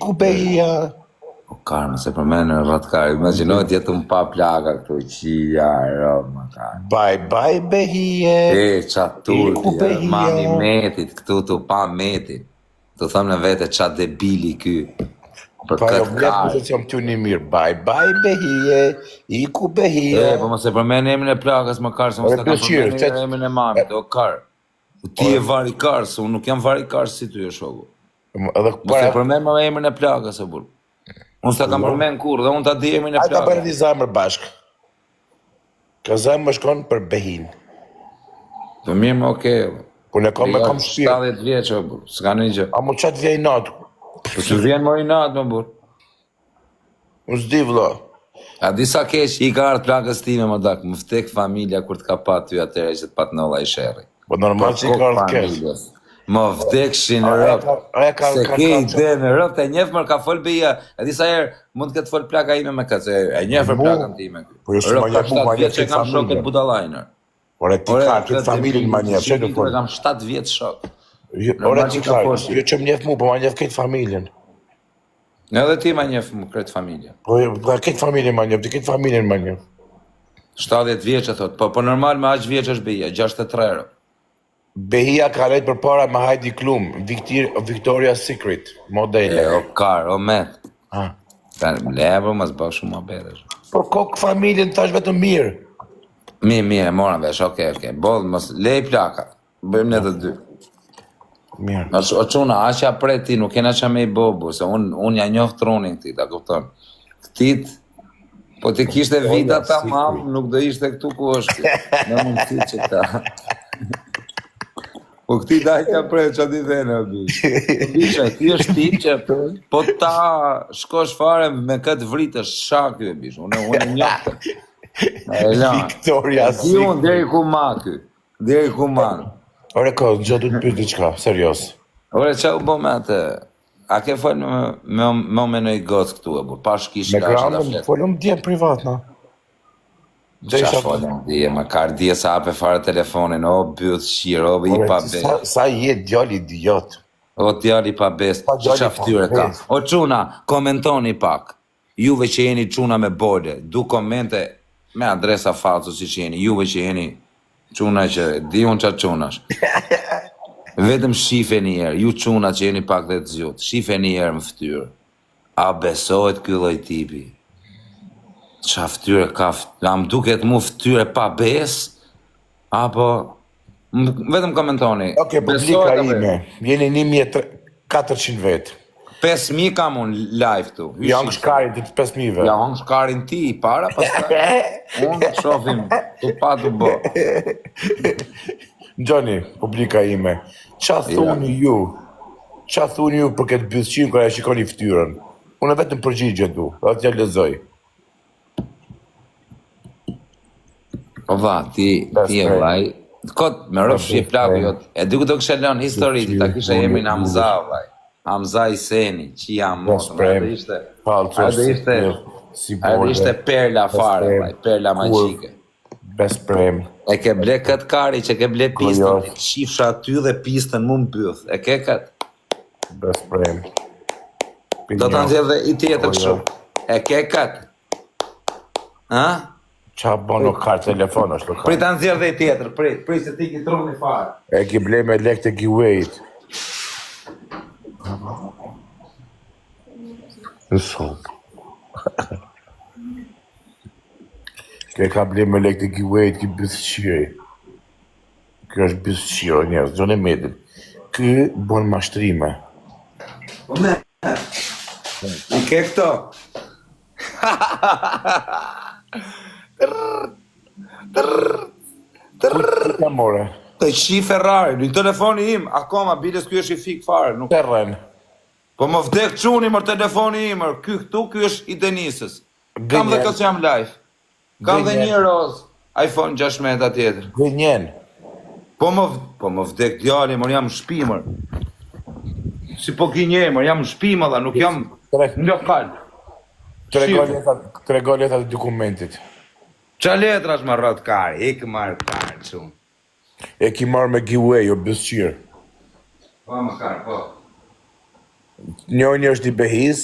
Iku behia. O karmë, se për mene rrët karë, imaginojt jetë më pa plaka këtu, qia, rrët, më karë. Bye behie. Qa turpi, mami metit, këtu të pa metit. Të thëmë në vete qa debili ky. Për këtë karë. Që jam ty një mirë, bye behie, iku behie. Po mëse për mene emin e plakës më karë, se më s'ta kam për mene emin e mamit, o karë. Ti e vari karë, se unë nuk jam vari karë si ty e shoku. Mëse për mene më emin e plakës e burë. Unë s'ta kam përmen kur dhe unë ta di emin e plakës. A ta bërë një zamër bashkë. Ka zamër më shkonë për behin. Për mirë më okej. Unë e kam me kam shpirë. 70 vjeqë, burë, s'ka një gjë. A mu qatë vjej natë. Po që vjen më i natë, më burë. Unë s'di vëlla. A disa keq i ka ardhë plakës time më dakë, më vtek familja kur t'ka pat ty atëre që t'pat në ola i shërri. Po normal që i ka ardhë keq. Më vdekshin rëp, se ke i dhe në rëp, të njefë mërë ka folë bëja, e disa herë mund të këtë folë plaka ime me këtë, se e njefër plakën ti me këtë. Rëp ka 7 vjetë që kam shokët budalajnër. Ore ti ka këtë familin ma njefë, që të folë? Kam 7 vjetë shok. Ore ti ka, jo që më njefë mu, po ma njefë këtë familjen. Edhe ti ma njefë mu këtë familjen. Po këtë familjen ma njefë, ti këtë familjen ma njefë. 70 vjeqë, thot, po normal me aq vjeqë është bëja, 63 rëp. Behia ka rejtë për para me Heidi Klum, Victoria's Secret, modele. O kar, o met. Lebro, mas bëk shumë më bedesh. Por kokë familjen tash vetëm mirë. Mirë, moram vesh, okej. Bollë, mos lej plaka. Bëjmë ne të dy. Mirë. O quna, asha pre ti, nuk kena që me i bobu, se unë ja njohë tronin ti, ta kupton. Këtit, po ti kishte vita ta mamë, nuk do ishte këtu ku është. Në mund ti që ta. Po këti daj ka prej që ti dhene, bisha, ti është ti që po ta shkosh fare me këtë vritës shaky, bisha, unë njëtë. Victoria's Secret. Ti unë deri ku ma. Ore ko, gjë du të pyrë diqka, serios. Ore, që u bo me atë, a ke folë me menoj gocë këtu e bu, pa shkish ka që da fletë? Me folëm djenë privat, na. Qa folëm dje, më karë dje sa ape fare telefonin, o bëth shirë, o i pa bes. Sa jetë djali idiot. O djali pa bes, që qaftyre ka. O quna, komentoni pak, juve që jeni quna me bode, du komente me adresa falsu si që jeni, juve që jeni quna që di unë qa qunash. Vetëm shife njerë, ju quna që jeni pak dhe të zjutë, shife njerë më ftyrë. A besojt kylloj tipi. Qa ftyre ka, am duket mu ftyre pa bes, apo, vetëm komentoni. Oke, publika ime, jeni 1400 vetë. 5.000 kam unë live tu. Janë shkarin të 5.000 vetë. Janë shkarin ti, para, pastaj. Unë shofim, të pa të bë. Gjoni, publika ime, qa thuni ju për këtë bëzqim kërë e shikoni ftyrën? Unë vetëm përgjigje tu, dhe t'ja lezoj. Po va, ti e vaj, kot me rëfë që i plakë jot, e dy këtë kështë lënë historiti, ta kështë jemi në Hamza, vaj. Hamza i seni, që jam motë, adë ishte perla fare, vaj, perla magjike. Best prem. E ke ble këtë kari që ke ble pistën, shifsha aty dhe pistën mu më bëth, e ke këtë? Best prem. Do të nëzirë dhe i tjetër këshu, e ke këtë? Ha? Qa bono kartë telefon është lo kartë? Prit të nëzirë dhe i tjetër, prit se ti ki truni farë. E ki ble me lek të giwejt. Në shumë. Ke ka ble me lek të giwejt, ki bësqiri. Kjo është bësqiro njerës, gjone medin. Ky bon mashtrime. O me, i ke këto? Ka more? Të shi Ferrari, në telefoni im, akoma, biles kjo është i fik fare. Terren. Po më vdek quni mër telefoni im, ky është i Denisës. Kam dhe kësë jam live. Kam dhe një roz, iPhone 16 tjetër. Gënjen. Po më vdek djali, mër jam shpimër. Si po kinje, mër jam shpimër dhe nuk jam në lokal. Trego letat e dokumentit. Qa letra është më rrët kari, e kë marrë kari, qumë. E ki marrë me giveaway, o bësqirë. Po më kari, po. Njoni është i behiz,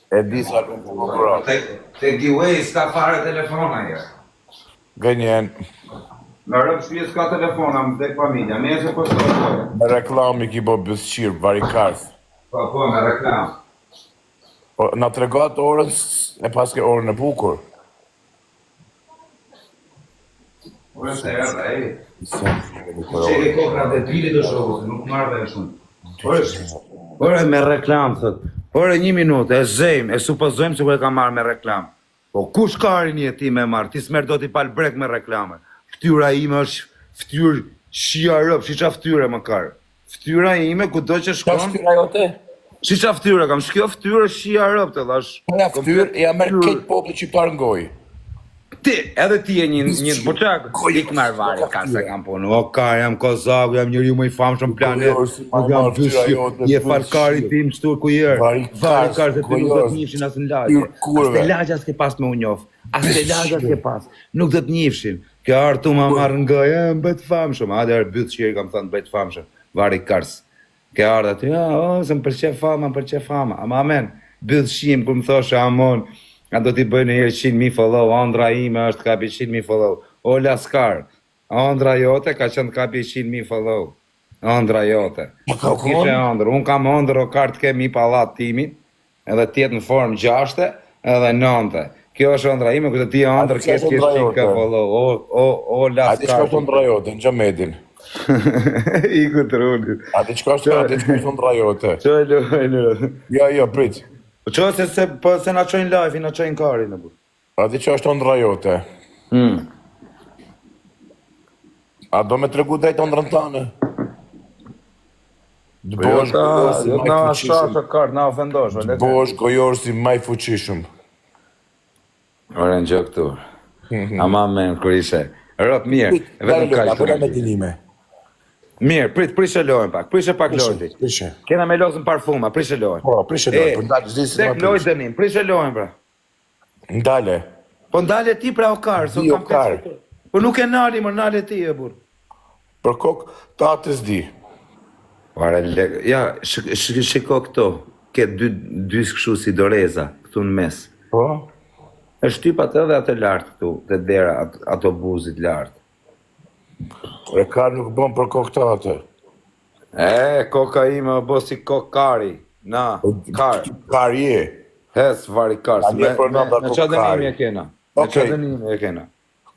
e di sa këmë të mëgërat. Te giveaway s'ka fare telefona jo. Gënjen, Në rëpë shpje s'ka telefona më tek familja, me e se po sot. me reklami ki bo bësqirë, varikarth. Po, me reklam. Na të regat orën e paske orën e bukur. Ure se erda, Që e kokra dhe pili të shohë, se nuk marrë dhe shumë. Ore me reklam, thët. Ore 1 minutë, e zëjmë, e supozojmë që ku e ka marrë me reklam. Po kush ka arin ti me marrë, ti s'merë do t'i palë brek me reklame. Ftyra ime është ftyrë shia rëpë, shi qa ftyre më karë. Ftyra ime ku do që shkon... Qa ftyra jote? Si qa ftyre kam, shkjo ftyre shia rëpë të dhash. Ja ftyrë, ja merë këtë popli qiptar në gojë. Ti, edhe ti e një buçak, ik marrë vari, ka se kam punu. O, ka, jam Kozaku, jam njëri më i famshëm planet, nuk jam vëshqip, je falkari tim shtur ku jërë. Vari ka se ti nuk do të njifshin asë në lagje. As të lagja s'ke pas me unjof, as të lagja s'ke pas, nuk do të njifshin. Kjo artu ma marrë nga, jem bëjt famshëm, adhe arë bytë qërë kam thënë bëjt famshëm, vari kars. Kjo arë aty, se më përqe fama, ama amen, bytë shim, kur më thoshe amon, a do t'i bëjnë njërë 100.000 follow, Andra ime është kapi 100.000 follow. O Laskar, Andra jote ka qënë kapi 100.000 follow. Andra jote. Kishe Andrë, unë kam Andrë o kartë kemi palat timin, edhe tjetë në formë 6 edhe 9. Kjo është Andra ime, këtë ti Andrë kesh 100 ka follow. O Laskar. A ti qka është Andra jote, në Gjamedin? I këtë runit. A ti qka është Andra jote? Qëllë. Jo, prit. Po që se na qojnë live, na qojnë kari në bu. A ti që është Andra jote? A do me tregu drejt Andrën tane? Dë bosh gojor si maj fuqishëm. Na ofendosh. Dë bosh gojor si maj fuqishëm. Ore në gjë këtu. Ama men, kur ishe. Rëp, mirë, vetëm ka që me dinime. Mirë, prishe lojën pak, prishe pak lojën. Prishe. Kena me lozën parfuma, prishe lojën. Po, prishe lojën, për ndalë zdi si ma prishe. Lojë dënim, prishe lojën, pra. Ndale. Po ndale ti pra o karë. Ti o karë. Po nuk e nali, më nale ti e burë. Për kokë, ta të zdi. Pare, ja, shiko këto, ke dy këshu si doreza, këtu në mes. Po? E shtyp atë dhe atë lartë këtu, dhe dera ato buzit lartë. E karë nuk bëm për kokë ta atë. Koka ime o bo si kokë kari. Na, karë. Karë je. Hes, vari karë. Në qa dënimi e kena. Në qa dënimi e kena.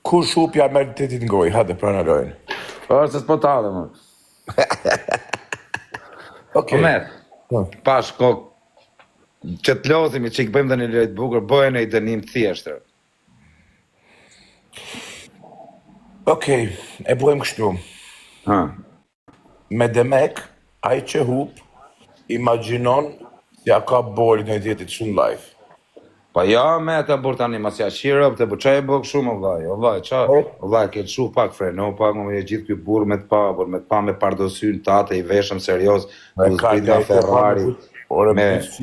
Kur shupja me të ti të ngoj, hajde prana lojnë. Orë se s'po ta dhe më. Omer, pash kokë. Që të lozimi që i këbëm dhe një lojtë bukur, bëjnë e i dënim të thjeshtër. Okej, e bëjmë kështu. Me demek, ai që hup, imaginon si a ka bolin e djetit shumë live. Pa ja me të burë tani, mas ja shirëp, të bëqaj e bëgë shumë, o vaj, qa? O vaj, ke të shu pak freno, pak më e gjithë këj burë me të pa me pardosyn tate i veshëm serios, me ka Ferrari,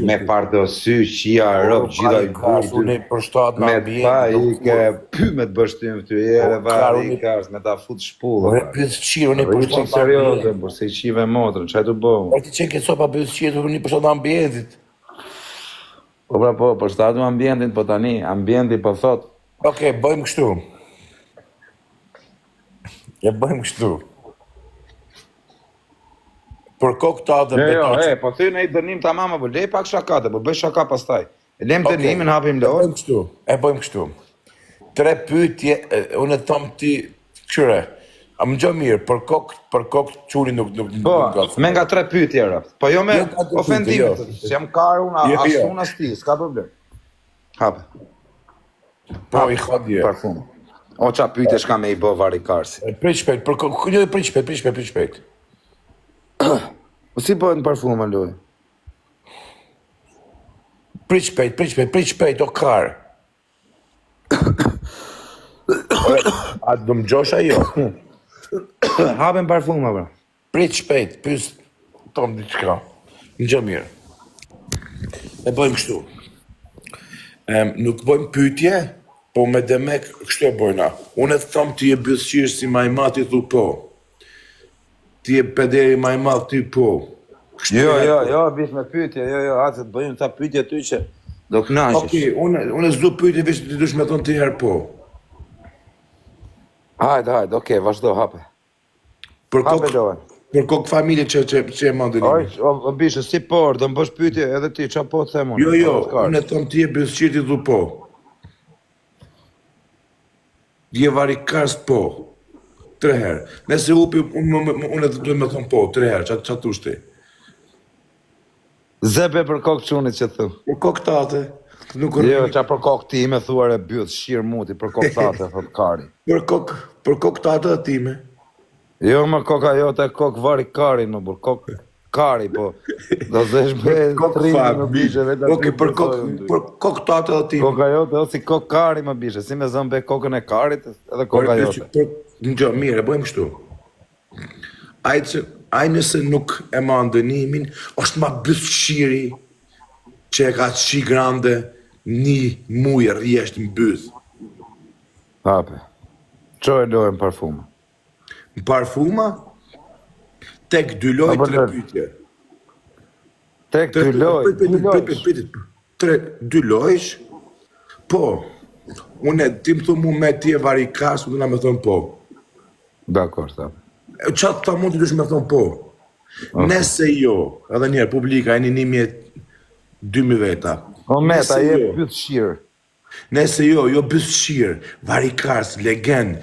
me pardosy, qia, rëp, gjitha i burë, me të pa i ke py me të bështim të jere, vaj, i kars, me ta fut shpullë. Ore, pësë qirë, unë i përshtat në ambientit. Serios, se i qive motrën, qaj të bëmë? Ore, ti qenë këtë sopa pësë qirë, unë i përshtat në ambientit. Po pra po, përshtatëm ambientin, po tani, ambienti po thot. Okej, bëjmë kështu. Ja bëjmë kështu. Për kokë ta dhe betaqë. Po ty në i dënim të mama, po lej pak shakate, po bëj shaka pastaj. Lem dënimin, hapim lojë. Bëjmë kështu. 3 pyetje, unë e thëmë ti, qyre, a më gjo mirë, për kokë quri nuk Po, me nga 3 pyetje rëpt. Po jo me ofendimet, që jam karë unë, ashtu unë as ti, s'ka problem. Hape. Po, i khodje. Parfum. O qa pyetje shka me i bo vari karsi. Prej shpejt, prej shpejt. Po si bëhet në parfum, loj? Prej shpejt, o karë. A do më gjosh ajo? Hapen parfuma, bra. Prit shpejt, pys tom diçka. Në gjë mirë. E bëjmë kështu. Nuk bëjmë pyetje, po me demek kështu e bëjna. Unë e thëmë ti e bësqirë si majmati thu po. Ti e pederi majmat ty po. Jo, bish me pyetje, jo, atë të bëjmë ta pyetje ty që do kënaqesh. Okej, unë s'do pyetje veç ti dush me thonë ti herë po. Hajde, okej, vazhdo, hape. Për Hape dojnë. për kokë familje që e mandën imi. O bishë, si por, do më bësh pyetje edhe ti, qa po të themun? Jo, unë e thonë ti e bëzqirë ti du po. Dje varikars po. 3 herë. Nëse upi, unë e duhet me thonë po, 3 herë, që të ushti. Zepe për kokë qunit që thu. Për kokë tate, nuk Jo, qa për kokë ti me thuar e bytë, shirë muti, për kokë tate, thot kari. Për kokë tate dhe time. Jo, më koka jote, kokë vari kari, në burë, kokë kari, po. Do zesh me trinë më bishe, vetë Okej, për kokë tate dhe time. Koka jote, o si kokë kari më bishe, si me zëmbe kokën e karit, edhe koka jote. Në mirë, e bëjmë shtu. Ai nëse nuk e ma ndënimin, është ma bëthshiri që e ka qi grande 1 muj rjesht në bëth. Hape. Qo e lojën parfuma? Në parfuma, tek 2 loj 3 pytje. Tek 2 loj? 2 lojsh, po, unë ti më thumu me ti e varikas, unë nga me thonë po. Dakor, hape. Qatë ta mund të dush me thonë po. Nese jo, edhe njerë, publika, e një 1.000 veta. O meta, je bëth shirë. Nese jo bëthshirë, varikars, legend,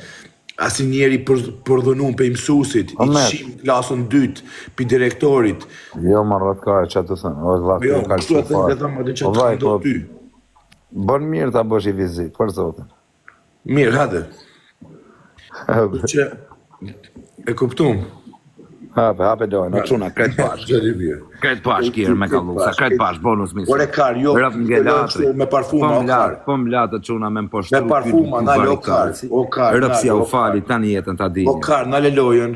asi njeri përdhënun për imësusit, i qim klasën 2, për direktorit. Jo, ma rëtkare, që të thënë, o zvakë, Jo, kështu e thënë, dhe më dhe që të do ty. Bën mirë ta bësh i vizit, për zotin. Mirë, hade. Që, e kuptum. Hape dojnë, në quna, kretë pash. Kretë pash kjerë me kalusa, kretë pash, bonus misë. Ore kar, jo, me parfuma, o kar. Po më latë quna me më poshtru. Me parfuma, nale, o kar. Rëpsia u fali, tani jetën ta dini. O kar, nale lojën.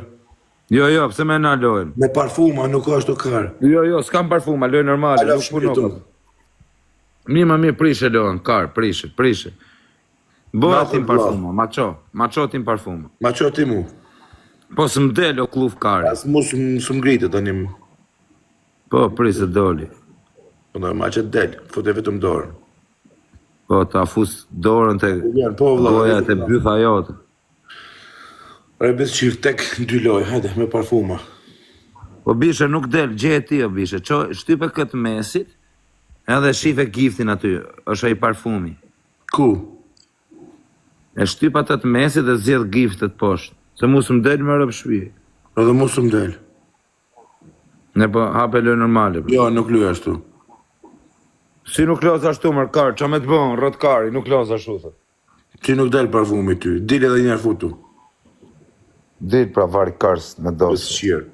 Jo, pse me na lojën? Me parfuma, nuk është o kar. Jo, s'kam parfuma, lojë normale, nuk punokë. Mirë, prishe lojën, kar, prishe. Bëra tim parfuma, ma qo tim parfuma. Ma qo ti mu. Po së më del o kluf kari. As mu së më ngritë tani mu. Po, prisë doli. Po normal që del, fote vetëm dorën. Po, ta fus dorën të goja të bytha jote. Re besë qirë tek 2 loj, hajde, me parfuma. Po bishe nuk del, gje ti o bishe, shtype këtë mesit, edhe shife giftin aty, është ai parfumi. Ku? E shtypa të mesit dhe zjedh giftet poshtë. Se mu së më del më rëpë shpi. Edhe mu së më del. Ne po hape lë normale. Jo, nuk luj ashtu. Si nuk loz ashtu mërë karë, qa me të bënë, rëtë kari, nuk loz ashtu, thë. Që nuk del parfumi ty, dil edhe njerë futu. Dil pra vari karës në dosë. Besë qirë.